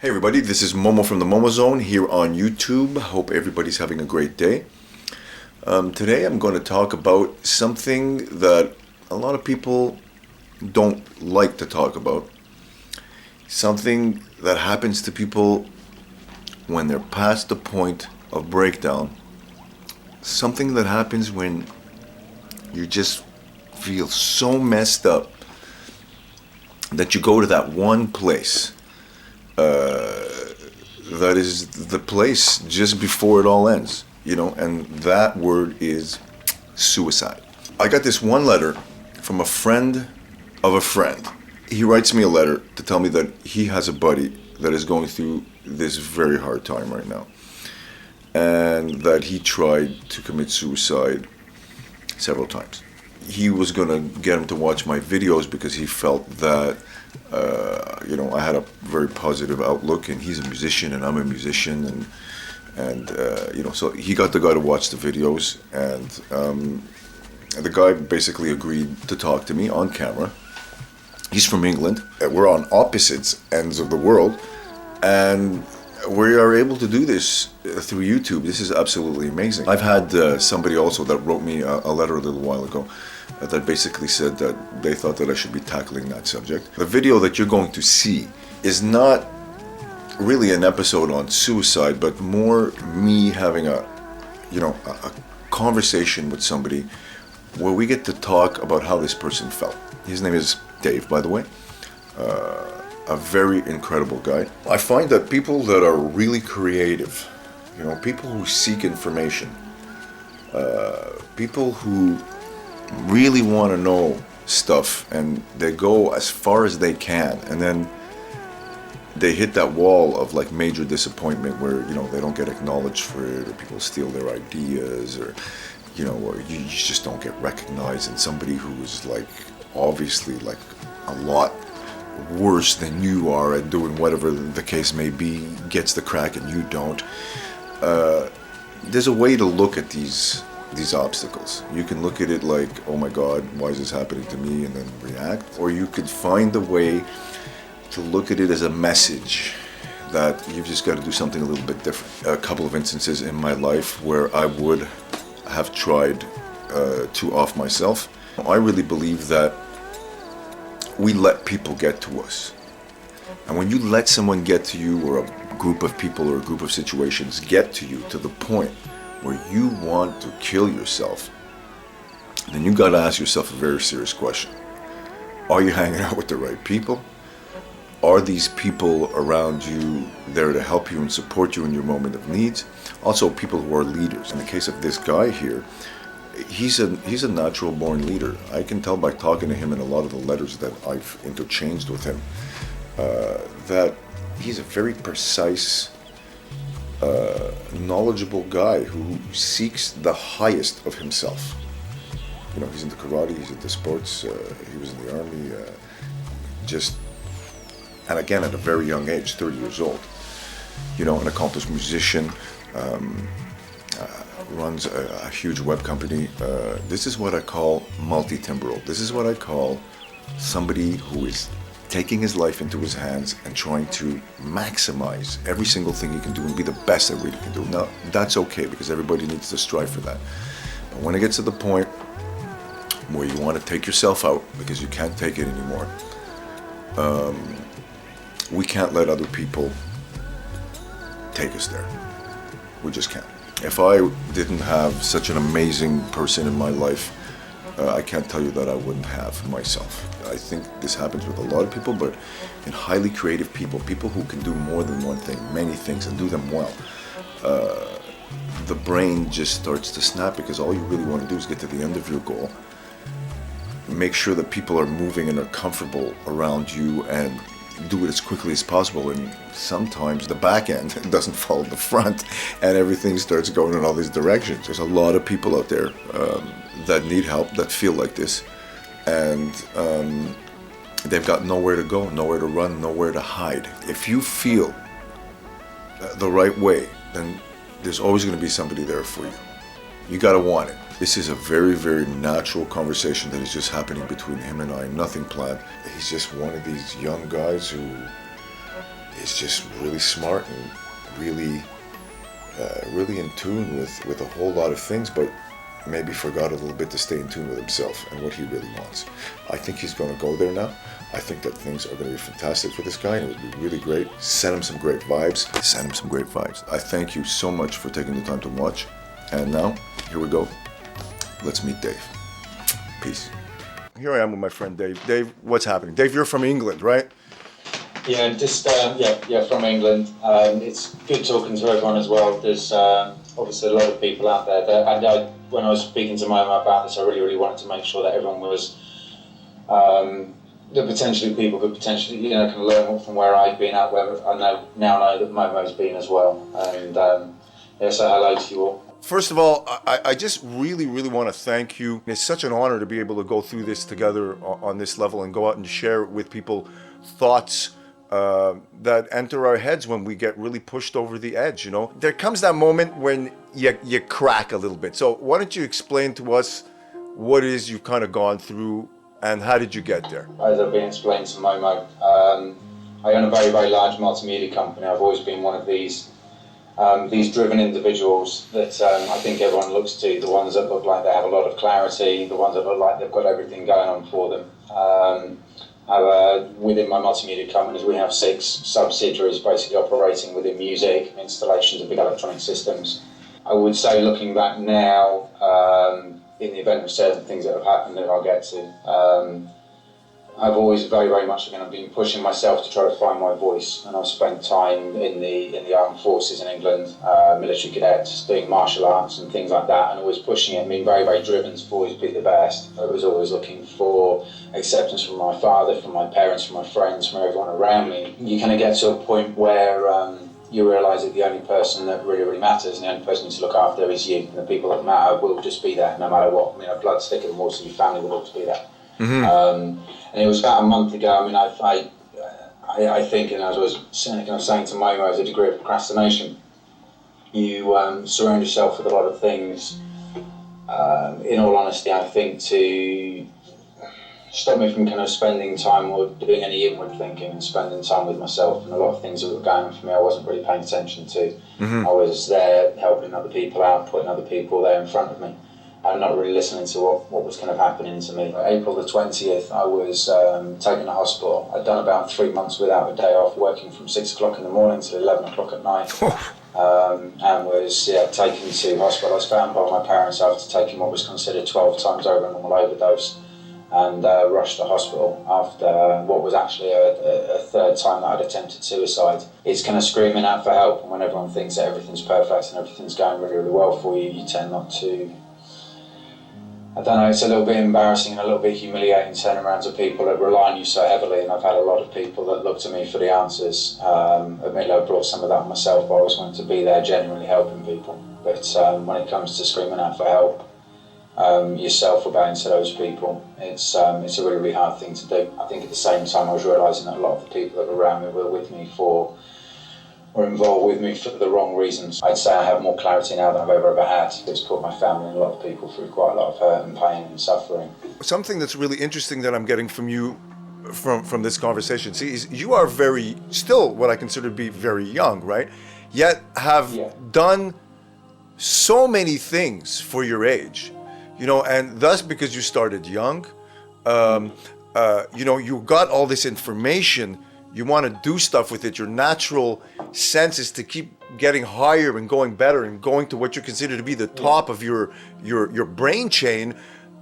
Hey everybody, this is Momo from TheMomoZone here on YouTube. Hope everybody's having a great day. Today I'm going to talk about something that a lot of people don't like to talk about. Something that happens to people when they're past the point of breakdown. Something that happens when you just feel so messed up that you go to that one place. That is the place just before it all ends, and that word is suicide. I got this one letter from a friend of a friend. He writes me a letter to tell me that he has a buddy that is going through this very hard time right now, and that he tried to commit suicide several times. He was going to get him to watch my videos because he felt that I had a very positive outlook, and he's a musician and I'm a musician, and so he got the guy to watch the videos, and the guy basically agreed to talk to me on camera. He's from England. We're on opposite ends of the world, and we are able to do this through YouTube. This is absolutely amazing. I've had somebody also that wrote me a letter a little while ago that basically said that they thought that I should be tackling that subject. The video that you're going to see is not really an episode on suicide, but more me having a conversation with somebody where we get to talk about how this person felt. His name is Dave, by the way. A very incredible guy. I find that people that are really creative, people who seek information, people who really want to know stuff, and they go as far as they can, and then they hit that wall of like major disappointment where they don't get acknowledged for it, or people steal their ideas, or or you just don't get recognized, and somebody who is like obviously like a lot worse than you are at doing whatever the case may be gets the crack and you don't. There's a way to look at these obstacles. You can look at it like, oh my God, why is this happening to me, and then react. Or you could find a way to look at it as a message that you've just got to do something a little bit different. A couple of instances in my life where I would have tried to off myself. I really believe that we let people get to us. And when you let someone get to you, or a group of people or a group of situations get to you to the point where you want to kill yourself, then you got to ask yourself a very serious question. Are you hanging out with the right people? Are these people around you there to help you and support you in your moment of needs? Also, people who are leaders. In the case of this guy here, he's a natural born leader. I can tell by talking to him in a lot of the letters that I've interchanged with him that he's a very precise, knowledgeable guy who seeks the highest of himself. He's into karate, he's into sports, he was in the army, and again at a very young age, 30 years old, an accomplished musician, runs a huge web company. This is what I call multi-temporal. This is what I call somebody who is taking his life into his hands and trying to maximize every single thing he can do and be the best at what he can do. Now, that's okay, because everybody needs to strive for that. But when it gets to the point where you want to take yourself out because you can't take it anymore, we can't let other people take us there. We just can't. If I didn't have such an amazing person in my life, I can't tell you that I wouldn't have myself. I think this happens with a lot of people, but in highly creative people who can do more than one thing, many things, and do them well, the brain just starts to snap, because all you really want to do is get to the end of your goal, make sure that people are moving and are comfortable around you, and do it as quickly as possible. And sometimes the back end doesn't follow the front, and everything starts going in all these directions. There's a lot of people out there that need help, that feel like this, and they've got nowhere to go, nowhere to run, nowhere to hide. If you feel the right way, then there's always going to be somebody there for you. You got to want it. This is a very, very natural conversation that is just happening between him and I, nothing planned. He's just one of these young guys who is just really smart and really, really in tune with a whole lot of things, but maybe forgot a little bit to stay in tune with himself and what he really wants. I think he's going to go there now. I think that things are going to be fantastic for this guy, and it would be really great. Send him some great vibes. Send him some great vibes. I thank you so much for taking the time to watch. And now, here we go. Let's meet Dave. Peace. Here I am with my friend Dave. Dave, what's happening? Dave, you're from England, right? Yeah, just from England. It's good talking to everyone as well. There's obviously a lot of people out there that, when I was speaking to Momo about this, I really wanted to make sure that everyone was, that potentially people could potentially, can learn from where I've been at, where I now know that Momo's been as well. And so hello to you all. First of all, I just really want to thank you. It's such an honor to be able to go through this together on this level and go out and share with people thoughts that enter our heads when we get really pushed over the edge. There comes that moment when you crack a little bit. So why don't you explain to us what it is you've kind of gone through and how did you get there? As I've been explained to Momo, I own a very large multimedia company. I've always been one of these driven individuals that I think everyone looks to, the ones that look like they have a lot of clarity, the ones that look like they've got everything going on for them. Within my multimedia companies, we have 6 subsidiaries basically operating within music, installations of big electronic systems. I would say, looking back now, in the event of certain things that have happened that I'll get to, I've always very much been pushing myself to try to find my voice, and I've spent time in the armed forces in England, military cadets, doing martial arts and things like that, and always pushing it, being very driven to always be the best. I was always looking for acceptance from my father, from my parents, from my friends, from everyone around me. You kind of get to a point where you realise that the only person that really matters and the only person to look after is you, and the people that matter will just be there no matter what. Blood's thicker than water, your family will always be there. Mm-hmm. And it was about a month ago. I think, and as I was saying to Momo, as a degree of procrastination, you surround yourself with a lot of things. In all honesty, I think to stop me from kind of spending time or doing any inward thinking and spending time with myself, and a lot of things that were going on for me I wasn't really paying attention to. Mm-hmm. I was there helping other people out, putting other people there in front of me. I'm not really listening to what was kind of happening to me. April the 20th, I was taken to hospital. I'd done about 3 months without a day off, working from 6 o'clock in the morning till 11 o'clock at night. And was taken to hospital. I was found by my parents after taking what was considered 12 times over a normal overdose, and rushed to hospital after what was actually a 3rd time that I'd attempted suicide. It's kind of screaming out for help, and when everyone thinks that everything's perfect and everything's going really well for you, you tend not to. I don't know, it's a little bit embarrassing and a little bit humiliating turning around to people that rely on you so heavily, and I've had a lot of people that look to me for the answers. Admittedly, I brought some of that myself. I always wanted to be there genuinely helping people, but when it comes to screaming out for help, yourself obeying to those people, it's a really hard thing to do. I think at the same time I was realising that a lot of the people that were around me were with me or involved with me for the wrong reasons. I'd say I have more clarity now than I've ever had. It's put my family and a lot of people through quite a lot of hurt and pain and suffering. Something that's really interesting that I'm getting from you from this conversation, is you are still what I consider to be very young, right? Yet have done so many things for your age, and thus because you started young, you got all this information. You want to do stuff with it. Your natural sense is to keep getting higher and going better and going to what you consider to be the top of your brain chain,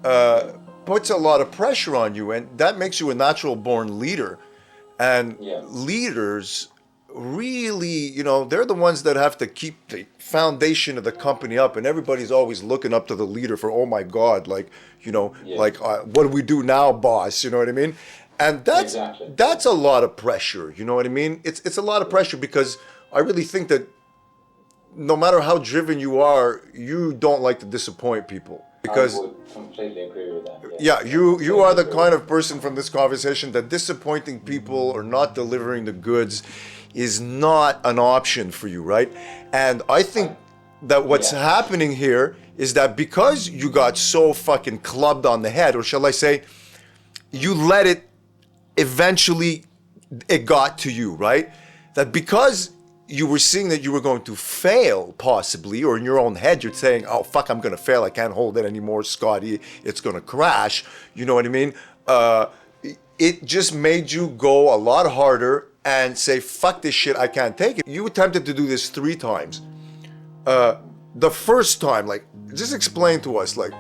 puts a lot of pressure on you, and that makes you a natural born leader. And leaders really, they're the ones that have to keep the foundation of the company up, and everybody's always looking up to the leader for, oh my God, what do we do now, boss? You know what I mean? And that's a lot of pressure, you know what I mean? It's a lot of pressure, because I really think that no matter how driven you are, you don't like to disappoint people. Because I would completely agree with that. Yeah, you are the kind of person from this conversation that disappointing people or not delivering the goods is not an option for you, right? And I think that what's happening here is that because you got so fucking clubbed on the head, or shall I say, you let it, eventually it got to you, right? that because you were seeing that you were going to fail, possibly, or in your own head, you're saying, oh, fuck, I'm going to fail. I can't hold it anymore, Scotty. It's going to crash. You know what I mean? It just made you go a lot harder and say, fuck this shit, I can't take it. You attempted to do this 3 times. The first time, like, just explain to us, like,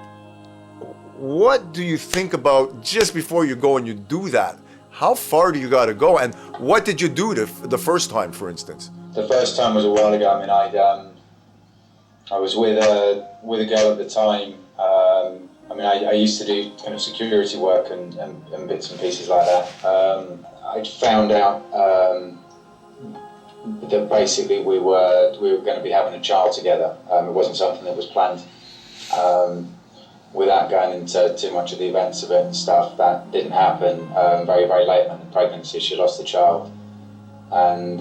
what do you think about just before you go and you do that? How far do you got to go? And what did you do the first time, for instance? The first time was a while ago. I mean, I was with a girl at the time. I mean, I used to do kind of security work and bits and pieces like that. I found out that basically we were going to be having a child together. It wasn't something that was planned. Without going into too much of the events of it and stuff, that didn't happen. Very, very late in the pregnancy, she lost the child. And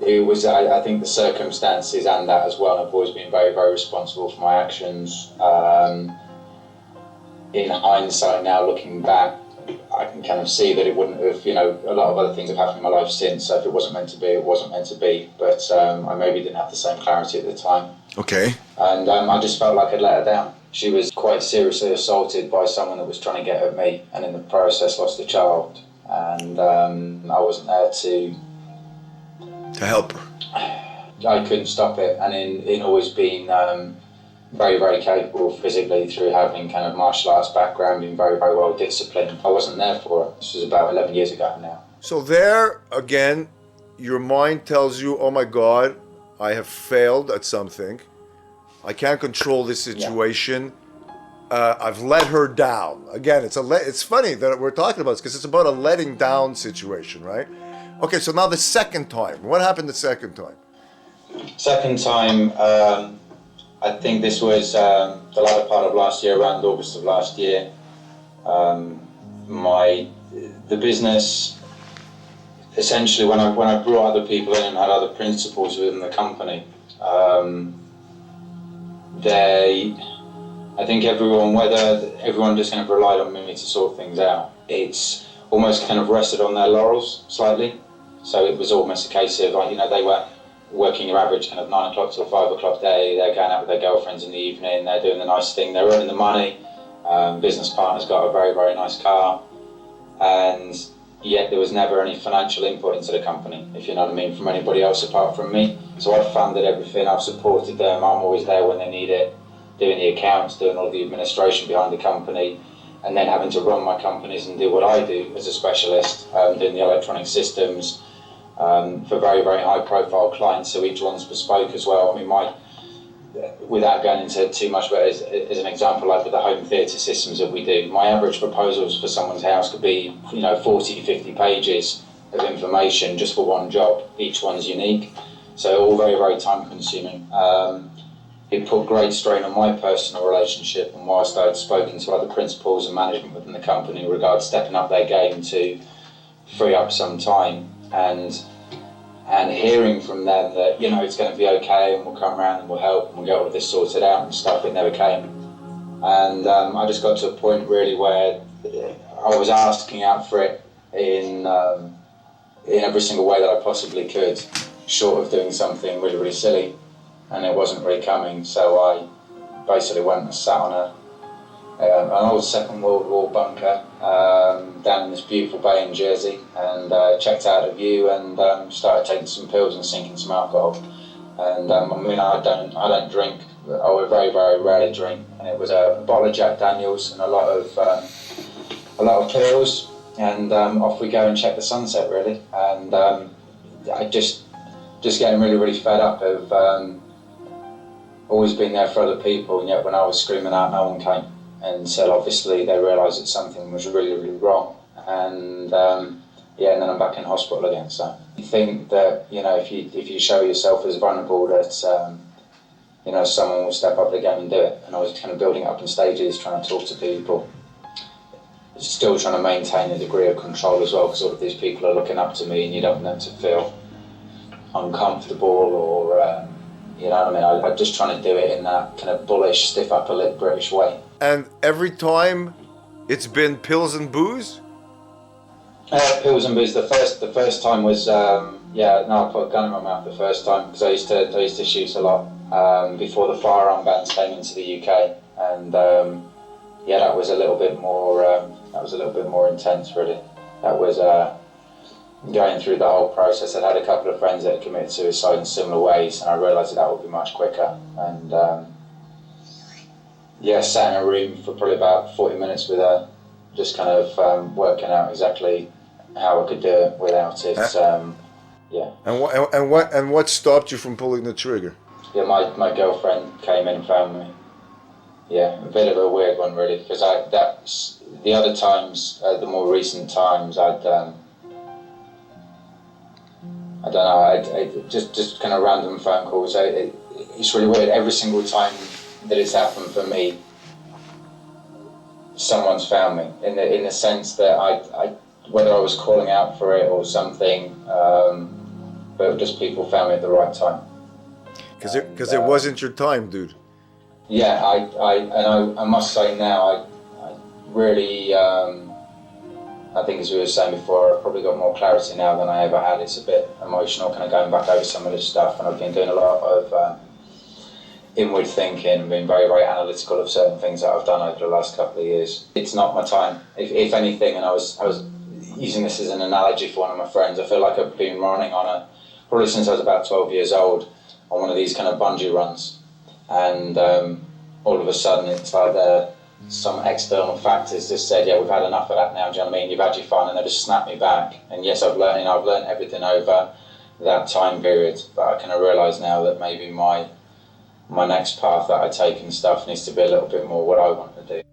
it was, I think, the circumstances and that as well. I've always been very, very responsible for my actions. In hindsight now, looking back, I can kind of see that it wouldn't have, you know, a lot of other things have happened in my life since, so if it wasn't meant to be, it wasn't meant to be. But I maybe didn't have the same clarity at the time. Okay. And I just felt like I'd let her down. She was quite seriously assaulted by someone that was trying to get at me, and in the process lost a child. And I wasn't there to help her. I couldn't stop it, and in always being very, very capable physically through having kind of martial arts background, being very, very well disciplined, I wasn't there for it. This was about 11 years ago now. So there, again, your mind tells you, oh my God, I have failed at something. I can't control this situation. Yeah. I've let her down. Again, it's funny that we're talking about this because it's about a letting down situation, right? Okay, so now the second time. What happened the second time? Second time, I think this was the latter part of last year, around August of last year. The business, essentially, when I brought other people in and had other principals within the company, I think everyone just kind of relied on me to sort things out. It's almost kind of rested on their laurels slightly. So it was almost a case of, you know, they were working your average kind of 9 o'clock till 5 o'clock day. They're going out with their girlfriends in the evening. They're doing the nice thing. They're earning the money. Business partner's got a very, very nice car. And yet there was never any financial input into the company, if you know what I mean, from anybody else apart from me. So I've funded everything. I've supported them. I'm always there when they need it, doing the accounts, doing all the administration behind the company, and then having to run my companies and do what I do as a specialist, doing the electronic systems, for very, very high profile clients, so each one's bespoke as well. I mean, without going into too much, but as an example, like with the home theatre systems that we do, my average proposals for someone's house could be, 40, 50 pages of information just for one job. Each one's unique, so all very, very time consuming. It put great strain on my personal relationship, and whilst I'd spoken to other principals and management within the company in regards to stepping up their game to free up some time, and hearing from them that, it's going to be okay and we'll come around and we'll help and we'll get all of this sorted out and stuff, it never came. And I just got to a point really where I was asking out for it in every single way that I possibly could, short of doing something really, really silly, and it wasn't really coming. So I basically went and sat on an old Second World War bunker down in this beautiful bay in Jersey, and checked out a view and started taking some pills and sinking some alcohol. And I don't drink. I would very, very rarely drink, and it was a bottle of Jack Daniels and a lot of pills, and off we go and check the sunset really. And I just getting really, really fed up of always being there for other people, and yet when I was screaming out, no one came. And so obviously they realised that something was really, really wrong. And and then I'm back in hospital again. So I think that, if you show yourself as vulnerable, that, someone will step up the game and do it. And I was kind of building up in stages, trying to talk to people, still trying to maintain a degree of control as well, because all of these people are looking up to me, and you don't want them to feel uncomfortable or, I'm just trying to do it in that kind of bullish, stiff upper lip British way. And every time it's been pills and booze? Pills and booze. The first time was yeah. No, I put a gun in my mouth the first time because I used to shoot a lot before the firearm bans came into the UK, and yeah, that was a little bit more. That was a little bit more intense, really. That was going through the whole process. I'd had a couple of friends that had committed suicide in similar ways, and I realised that would be much quicker. And yeah, sat in a room for probably about 40 minutes with her, just kind of working out exactly how I could do it without it. Uh, Yeah, and what stopped you from pulling the trigger? yeah. My girlfriend came in and found me. Yeah, a bit of a weird one, really, because that's the other times, the more recent times, I don't know, I just kind of random phone calls. It's really weird. Every single time that it's happened for me, someone's found me in the sense that I whether I was calling out for it or something, but just people found me at the right time. Because it wasn't your time, dude. Yeah, I must say now, I really, I think as we were saying before, I've probably got more clarity now than I ever had. It's a bit emotional, kind of going back over some of this stuff, and I've been doing a lot of inward thinking and being very, very analytical of certain things that I've done over the last couple of years. It's not my time, if anything, and I was using this as an analogy for one of my friends. I feel like I've been running probably since I was about 12 years old, on one of these kind of bungee runs, and all of a sudden it's like some external factors just said, yeah, we've had enough of that now, do you know what I mean? You've had your fun, and they just snapped me back. And yes, I've learned everything over that time period, but I kind of realise now that maybe my next path that I take and stuff needs to be a little bit more what I want to do.